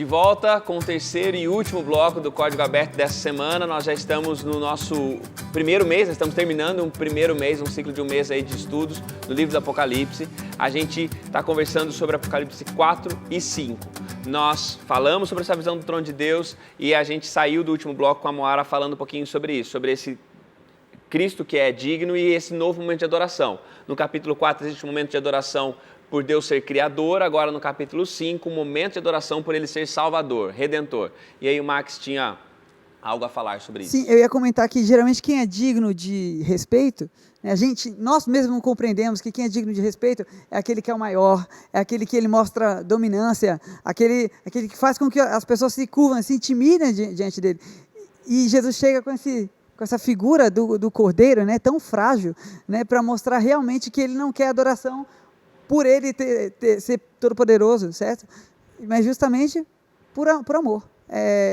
volta com o terceiro e último bloco do Código Aberto dessa semana. Nós já estamos no nosso primeiro mês, estamos terminando um primeiro mês, um ciclo de um mês aí de estudos do livro do Apocalipse. A gente está conversando sobre Apocalipse 4 e 5. Nós falamos sobre essa visão do trono de Deus e a gente saiu do último bloco com a Moara falando um pouquinho sobre isso, sobre esse Cristo que é digno e esse novo momento de adoração. No capítulo 4 existe um momento de adoração por Deus ser criador, agora no capítulo 5, um momento de adoração por ele ser salvador, redentor. E aí o Max tinha algo a falar sobre isso. Sim, eu ia comentar que geralmente quem é digno de respeito, né, nós mesmos não compreendemos que quem é digno de respeito é aquele que é o maior, é aquele que ele mostra dominância, aquele que faz com que as pessoas se curvam, se intimidem diante dele. E Jesus chega com essa figura do cordeiro, né, tão frágil, né, para mostrar realmente que ele não quer adoração por ele ser todo-poderoso, certo? Mas justamente por amor.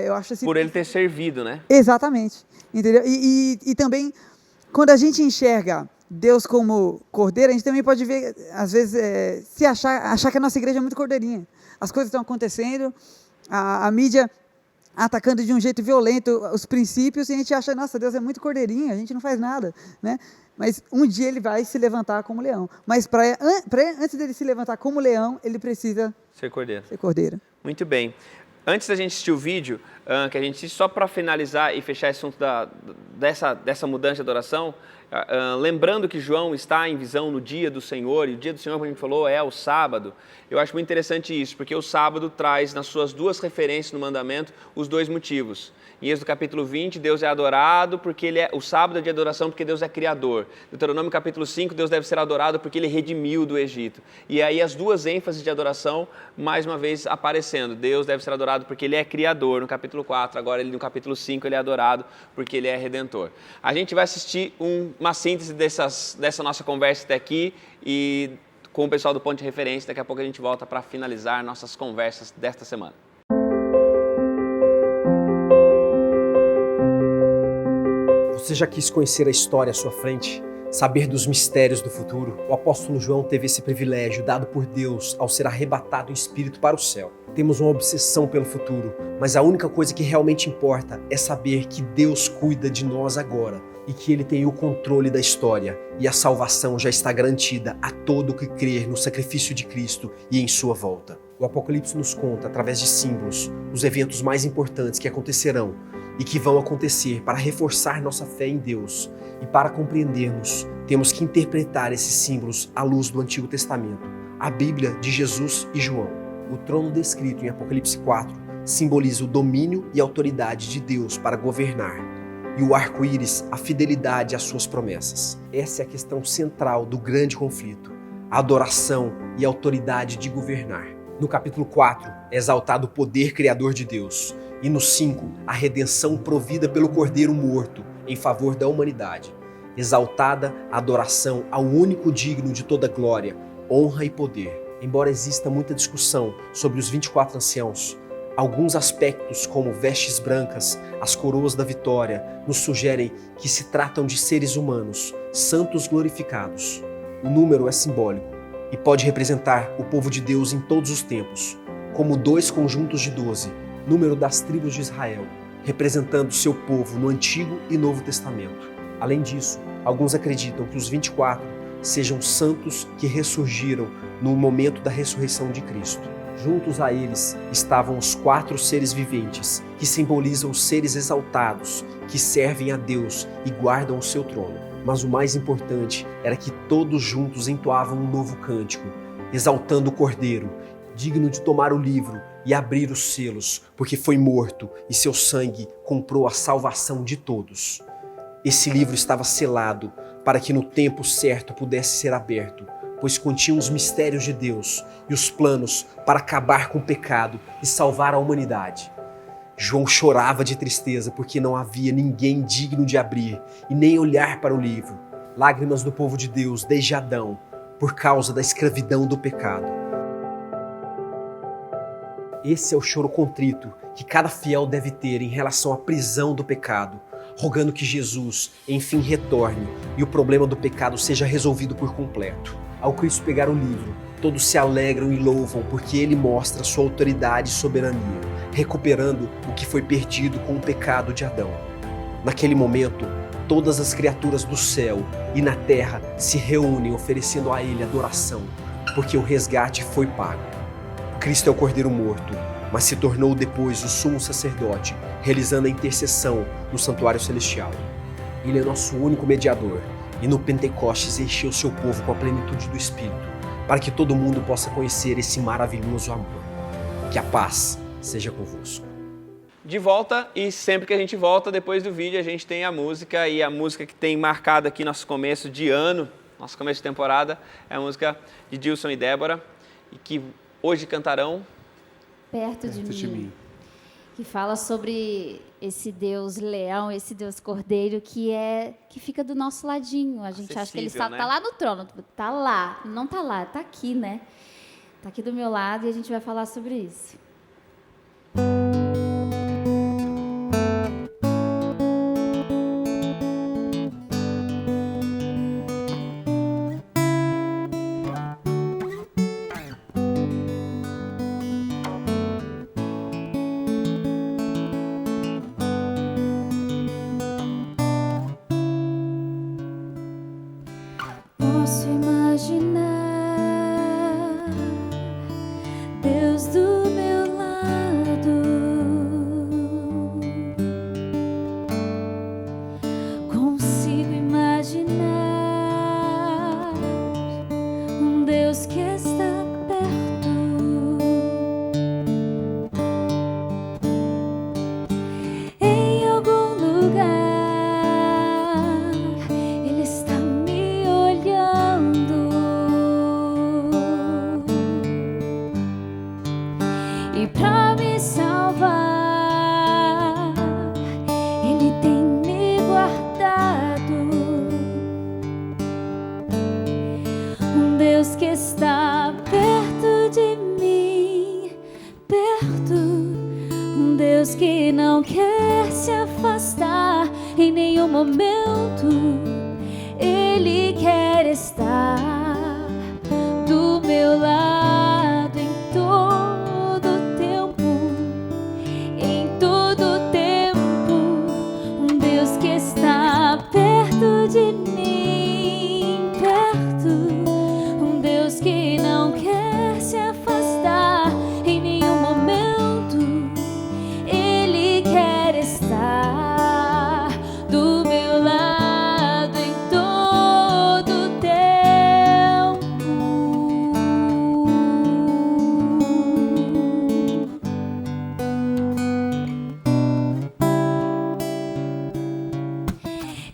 Eu acho assim, por ele ter servido, né? Exatamente. Entendeu? E também, quando a gente enxerga Deus como cordeiro, a gente também pode ver, às vezes, achar que a nossa igreja é muito cordeirinha. As coisas estão acontecendo, a mídia atacando de um jeito violento os princípios, e a gente acha, nossa, Deus é muito cordeirinho, a gente não faz nada, né? Mas um dia ele vai se levantar como leão. Mas antes dele se levantar como leão, ele precisa ser cordeiro. Muito bem. Antes da gente assistir o vídeo, que a gente assiste só para finalizar e fechar esse assunto dessa mudança de adoração, lembrando que João está em visão no dia do Senhor, e o dia do Senhor, como a gente falou, é o sábado. Eu acho muito interessante isso, porque o sábado traz nas suas duas referências no mandamento os dois motivos. Em Êxodo capítulo 20, Deus é adorado porque o sábado é de adoração porque Deus é criador. Deuteronômio capítulo 5, Deus deve ser adorado porque ele redimiu do Egito. E aí as duas ênfases de adoração, mais uma vez aparecendo. Deus deve ser adorado porque ele é criador, no capítulo 4. Agora no capítulo 5 ele é adorado porque ele é redentor. A gente vai assistir uma síntese dessa nossa conversa até aqui e com o pessoal do Ponto de Referência. Daqui a pouco a gente volta para finalizar nossas conversas desta semana. Você já quis conhecer a história à sua frente? Saber dos mistérios do futuro? O apóstolo João teve esse privilégio dado por Deus ao ser arrebatado em espírito para o céu. Temos uma obsessão pelo futuro, mas a única coisa que realmente importa é saber que Deus cuida de nós agora e que Ele tem o controle da história, e a salvação já está garantida a todo que crer no sacrifício de Cristo e em sua volta. O Apocalipse nos conta, através de símbolos, os eventos mais importantes que acontecerão e que vão acontecer para reforçar nossa fé em Deus. E para compreendermos, temos que interpretar esses símbolos à luz do Antigo Testamento, a Bíblia de Jesus e João. O trono descrito em Apocalipse 4 simboliza o domínio e autoridade de Deus para governar, e o arco-íris, a fidelidade às suas promessas. Essa é a questão central do grande conflito, a adoração e a autoridade de governar. No capítulo 4 é exaltado o poder criador de Deus, e no 5, a redenção provida pelo Cordeiro morto em favor da humanidade. Exaltada a adoração ao único digno de toda glória, honra e poder. Embora exista muita discussão sobre os 24 anciãos, alguns aspectos como vestes brancas, as coroas da vitória, nos sugerem que se tratam de seres humanos, santos glorificados. O número é simbólico e pode representar o povo de Deus em todos os tempos, como 2 conjuntos de 12, número das tribos de Israel, representando seu povo no Antigo e Novo Testamento. Além disso, alguns acreditam que os 24 sejam santos que ressurgiram no momento da ressurreição de Cristo. Juntos a eles estavam os 4 seres viventes, que simbolizam os seres exaltados, que servem a Deus e guardam o seu trono. Mas o mais importante era que todos juntos entoavam um novo cântico, exaltando o Cordeiro, digno de tomar o livro e abrir os selos, porque foi morto e seu sangue comprou a salvação de todos. Esse livro estava selado para que no tempo certo pudesse ser aberto, pois continha os mistérios de Deus e os planos para acabar com o pecado e salvar a humanidade. João chorava de tristeza porque não havia ninguém digno de abrir e nem olhar para o livro. Lágrimas do povo de Deus desde Adão, por causa da escravidão do pecado. Esse é o choro contrito que cada fiel deve ter em relação à prisão do pecado, rogando que Jesus, enfim, retorne e o problema do pecado seja resolvido por completo. Ao Cristo pegar o livro, Todos se alegram e louvam porque ele mostra sua autoridade e soberania, recuperando o que foi perdido com o pecado de Adão. Naquele momento, todas as criaturas do céu e na terra se reúnem oferecendo a ele adoração, porque o resgate foi pago. Cristo é o Cordeiro morto, mas se tornou depois o sumo sacerdote, realizando a intercessão no santuário celestial. Ele é nosso único mediador e no Pentecostes encheu seu povo com a plenitude do Espírito, para que todo mundo possa conhecer esse maravilhoso amor. Que a paz seja convosco. De volta, e sempre que a gente volta, depois do vídeo, a gente tem a música, e a música que tem marcado aqui nosso começo de ano, nosso começo de temporada, é a música de Dilson e Débora, e que hoje cantarão Perto de mim. Que fala sobre esse Deus leão, esse Deus cordeiro que fica do nosso ladinho. A gente acha que ele está, né? Tá lá no trono, tá lá, não tá lá, tá aqui, né? Tá aqui do meu lado e a gente vai falar sobre isso. Posso imaginar Deus do meu lado, consigo imaginar um Deus que está perto, em algum lugar. Ele está me olhando, e pra me salvar, Ele tem me guardado. Um Deus que está perto de mim, perto. Um Deus que não quer se afastar em nenhum momento. Ele quer estar do meu lado em todo tempo, em todo tempo. Um Deus que está perto de mim, perto. Um Deus que não quer se afastar em nenhum momento. Ele quer estar do meu lado em todo tempo.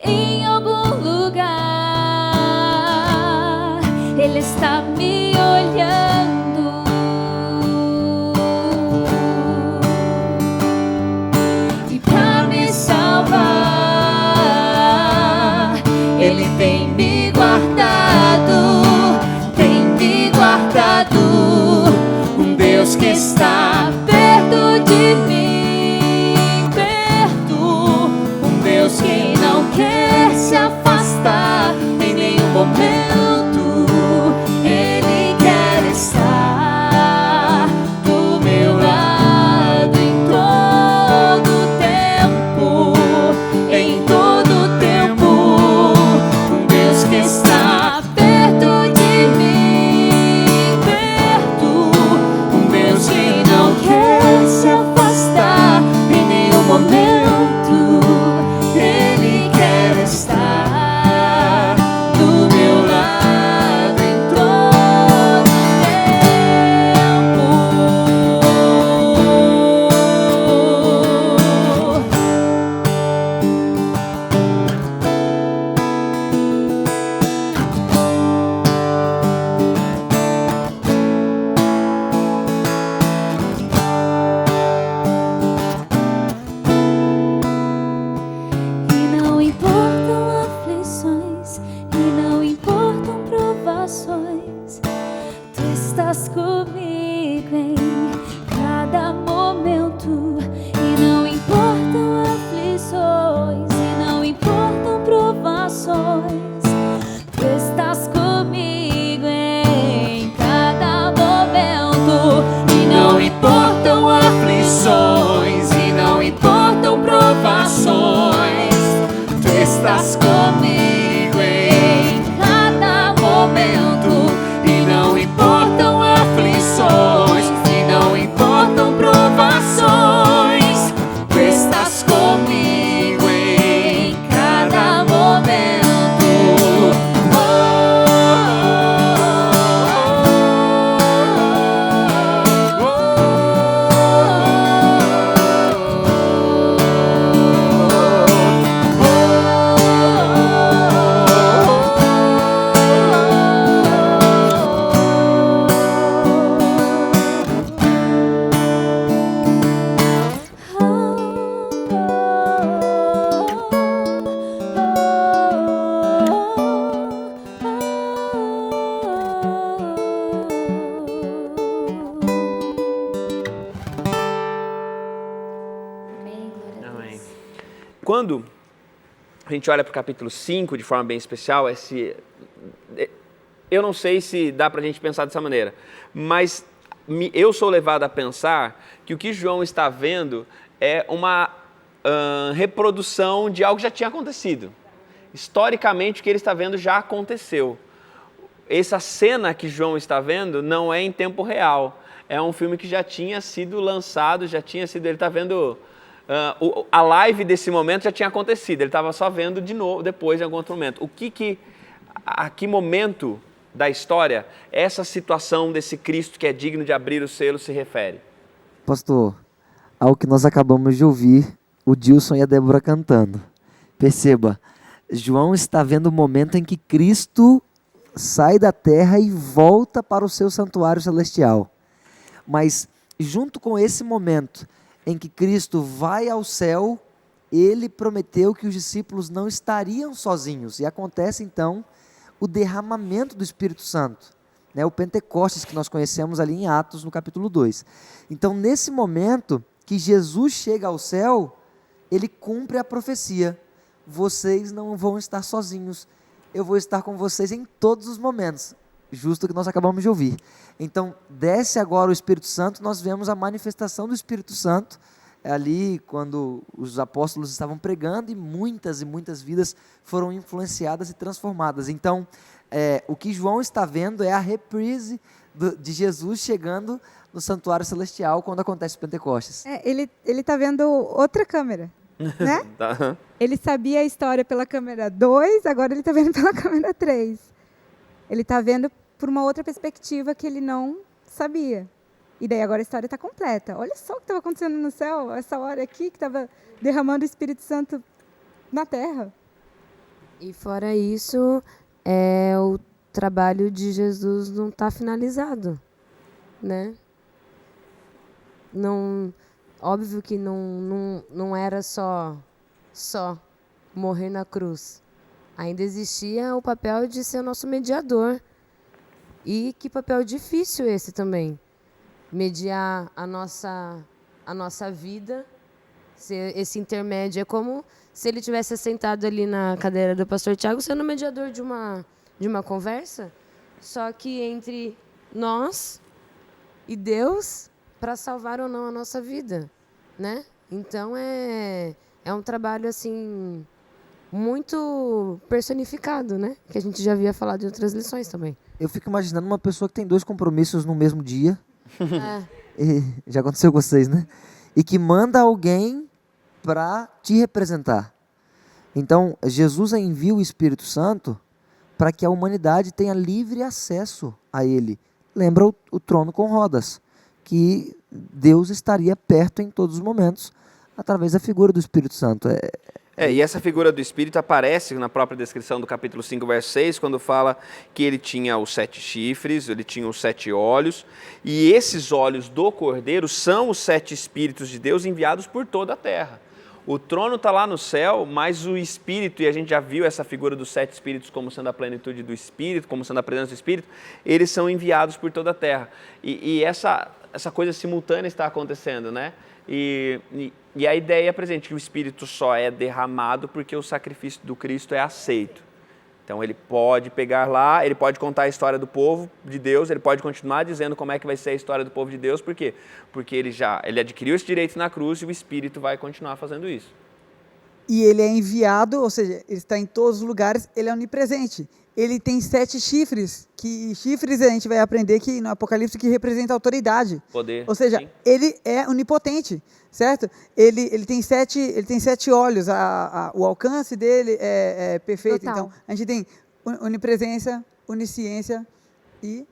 Em algum lugar, Ele está me olhando, e pra me salvar, Ele tem me guardado, tem me guardado. Um Deus que está perto de mim, perto. Um Deus que não quer se afastar em nenhum momento. Ele quer estar do meu lado em todo tempo, em todo tempo. Um Deus que está perto de mim, perto. Um Deus que não quer se afastar em nenhum momento. Ele quer estar do meu lado em todo tempo. E não importam aflições, e não importam provações, Tu estás comigo em cada momento. E não importam aflições, e não importam provações, Tu estás comigo em cada quando a gente olha para o capítulo 5 de forma bem especial, eu não sei se dá para a gente pensar dessa maneira, mas eu sou levado a pensar que o que João está vendo é uma reprodução de algo que já tinha acontecido. Historicamente, o que ele está vendo já aconteceu. Essa cena que João está vendo não é em tempo real. É um filme que já tinha sido lançado, ele está vendo... a live desse momento já tinha acontecido, ele estava só vendo de novo, depois, em algum outro momento. A que momento da história essa situação desse Cristo que é digno de abrir o selo se refere? Pastor, ao que nós acabamos de ouvir, o Dilson e a Débora cantando. Perceba, João está vendo o momento em que Cristo sai da terra e volta para o seu santuário celestial. Mas, junto com esse momento em que Cristo vai ao céu, ele prometeu que os discípulos não estariam sozinhos. E acontece, então, o derramamento do Espírito Santo, né? O Pentecostes que nós conhecemos ali em Atos, no capítulo 2. Então, nesse momento que Jesus chega ao céu, ele cumpre a profecia. Vocês não vão estar sozinhos, eu vou estar com vocês em todos os momentos, justo o que nós acabamos de ouvir. Então, desce agora o Espírito Santo, nós vemos a manifestação do Espírito Santo, ali quando os apóstolos estavam pregando e muitas vidas foram influenciadas e transformadas. Então, o que João está vendo é a reprise de Jesus chegando no santuário celestial quando acontece o Pentecostes. Ele está vendo outra câmera, né? Tá. Ele sabia a história pela câmera 2, agora ele está vendo pela câmera 3. Ele está vendo por uma outra perspectiva que ele não sabia. E daí agora a história está completa. Olha só o que estava acontecendo no céu, essa hora aqui que estava derramando o Espírito Santo na terra. E fora isso, o trabalho de Jesus não está finalizado, né? Não, óbvio que não era só morrer na cruz. Ainda existia o papel de ser o nosso mediador. E que papel difícil esse também. Mediar a nossa vida, ser esse intermédio. É como se ele tivesse sentado ali na cadeira do pastor Tiago, sendo mediador de uma conversa, só que entre nós e Deus, para salvar ou não a nossa vida, né? Então é um trabalho assim muito personificado, né? Que a gente já havia falado em outras lições também. Eu fico imaginando uma pessoa que tem 2 compromissos no mesmo dia. Já aconteceu com vocês, né? E que manda alguém para te representar. Então, Jesus envia o Espírito Santo para que a humanidade tenha livre acesso a ele. Lembra o trono com rodas, que Deus estaria perto em todos os momentos através da figura do Espírito Santo. E essa figura do Espírito aparece na própria descrição do capítulo 5, verso 6, quando fala que ele tinha os 7 chifres, ele tinha os 7 olhos, e esses olhos do Cordeiro são os 7 Espíritos de Deus enviados por toda a terra. O trono está lá no céu, mas o Espírito, e a gente já viu essa figura dos 7 Espíritos como sendo a plenitude do Espírito, como sendo a presença do Espírito, eles são enviados por toda a terra. E essa coisa simultânea está acontecendo, né? E a ideia é presente, que o Espírito só é derramado porque o sacrifício do Cristo é aceito. Então ele pode pegar lá, ele pode contar a história do povo de Deus, ele pode continuar dizendo como é que vai ser a história do povo de Deus, por quê? Porque ele adquiriu esse direito na cruz e o Espírito vai continuar fazendo isso. E ele é enviado, ou seja, ele está em todos os lugares, ele é onipresente. Ele tem 7 chifres, que chifres a gente vai aprender que no Apocalipse que representa autoridade. Poder. Ou seja, sim. Ele é onipotente, certo? Ele tem 7 olhos, o alcance dele é perfeito. Total. Então, a gente tem onipresença, onisciência e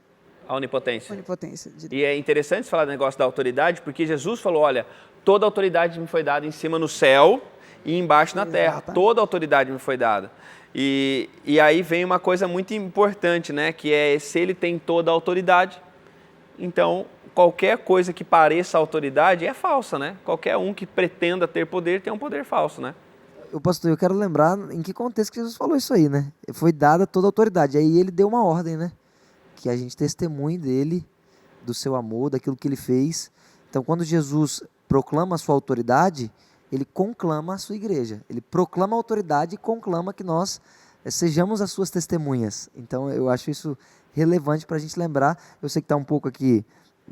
A onipotência. onipotência. E é interessante falar do negócio da autoridade, porque Jesus falou, olha, toda a autoridade me foi dada em cima no céu e embaixo na terra. Toda a autoridade me foi dada. E aí vem uma coisa muito importante, né? Que é, se ele tem toda a autoridade, então qualquer coisa que pareça autoridade é falsa, né? Qualquer um que pretenda ter poder tem um poder falso, né? Pastor, eu quero lembrar em que contexto que Jesus falou isso aí, né? Foi dada toda a autoridade. Aí ele deu uma ordem, né? Que a gente testemunhe dele, do seu amor, daquilo que ele fez. Então, quando Jesus proclama a sua autoridade, ele conclama a sua igreja. Ele proclama a autoridade e conclama que nós sejamos as suas testemunhas. Então, eu acho isso relevante para a gente lembrar. Eu sei que está um pouco aqui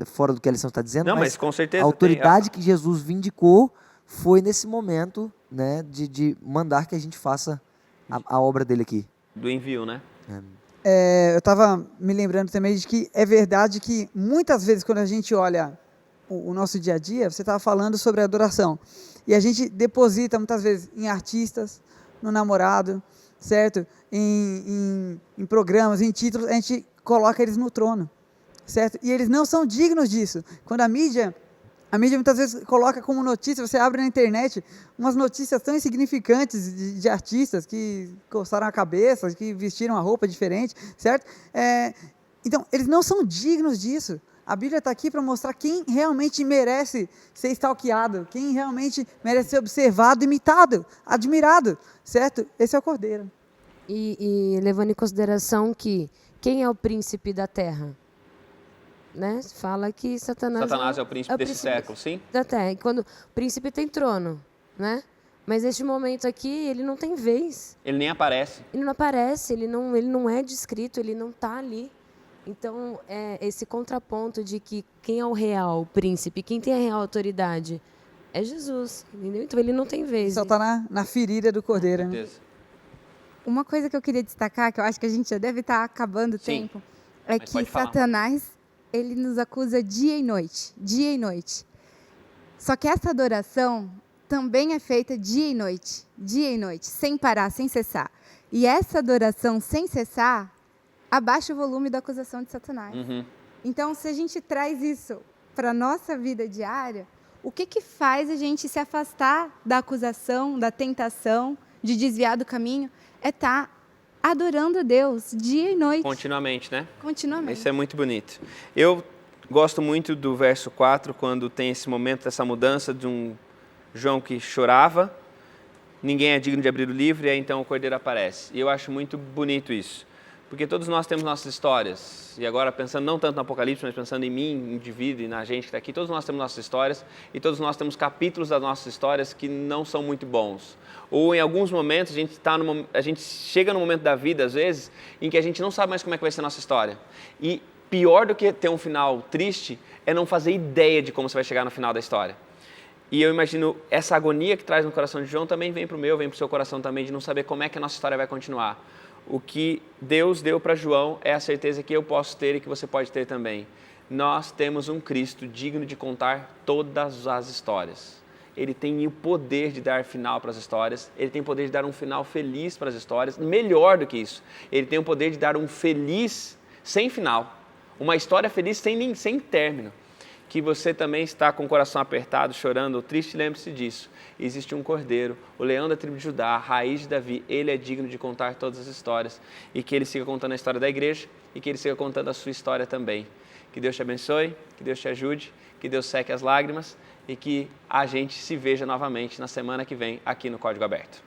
fora do que a lição está dizendo, Não, mas com certeza a autoridade que Jesus vindicou foi nesse momento, né, de mandar que a gente faça a obra dele aqui. Do envio, né? Eu estava me lembrando também de que é verdade que muitas vezes quando a gente olha o nosso dia a dia, você estava falando sobre adoração, e a gente deposita muitas vezes em artistas, no namorado, certo? Em programas, em títulos, a gente coloca eles no trono, certo? E eles não são dignos disso. Quando a mídia muitas vezes coloca como notícia, você abre na internet umas notícias tão insignificantes de artistas que coçaram a cabeça, que vestiram a roupa diferente, certo? Então, eles não são dignos disso. A Bíblia está aqui para mostrar quem realmente merece ser stalkeado, quem realmente merece ser observado, imitado, admirado, certo? Esse é o Cordeiro. E levando em consideração que quem é o príncipe da terra? Né? Fala que Satanás é o príncipe desse século, sim? Da terra. E quando o príncipe tem trono, né? Mas neste momento aqui, ele não tem vez. Ele nem aparece. Ele não aparece, ele não é descrito, ele não está ali. Então, esse contraponto de que quem é o real príncipe, quem tem a real autoridade, é Jesus, entendeu? Então, ele não tem vez. Só está na ferida do Cordeiro, né? Certeza. Uma coisa que eu queria destacar, que eu acho que a gente já deve estar acabando o Sim. tempo, é Mas que pode falar. Satanás, ele nos acusa dia e noite. Só que essa adoração também é feita dia e noite, sem parar, sem cessar. E essa adoração sem cessar abaixa o volume da acusação de Satanás. Uhum. Então, se a gente traz isso para a nossa vida diária, o que faz a gente se afastar da acusação, da tentação, de desviar do caminho? É estar adorando a Deus dia e noite. Continuamente, né? Continuamente. Isso é muito bonito. Eu gosto muito do verso 4, quando tem esse momento, essa mudança de um João que chorava, ninguém é digno de abrir o livro, e aí então o Cordeiro aparece. E eu acho muito bonito isso. Porque todos nós temos nossas histórias, e agora pensando não tanto no Apocalipse, mas pensando em mim, indivíduo, e na gente que está aqui, todos nós temos nossas histórias, e todos nós temos capítulos das nossas histórias que não são muito bons. Ou em alguns momentos a gente chega num momento da vida, às vezes, em que a gente não sabe mais como é que vai ser a nossa história. E pior do que ter um final triste, é não fazer ideia de como você vai chegar no final da história. E eu imagino essa agonia que traz no coração de João também vem para o meu, vem para o seu coração também, de não saber como é que a nossa história vai continuar. O que Deus deu para João é a certeza que eu posso ter e que você pode ter também. Nós temos um Cristo digno de contar todas as histórias. Ele tem o poder de dar final para as histórias, ele tem o poder de dar um final feliz para as histórias, melhor do que isso, ele tem o poder de dar um feliz sem final, uma história feliz sem término. Que você também está com o coração apertado, chorando ou triste, lembre-se disso. Existe um Cordeiro, o leão da tribo de Judá, a raiz de Davi, ele é digno de contar todas as histórias, e que ele siga contando a história da igreja, e que ele siga contando a sua história também. Que Deus te abençoe, que Deus te ajude, que Deus seque as lágrimas, e que a gente se veja novamente na semana que vem aqui no Código Aberto.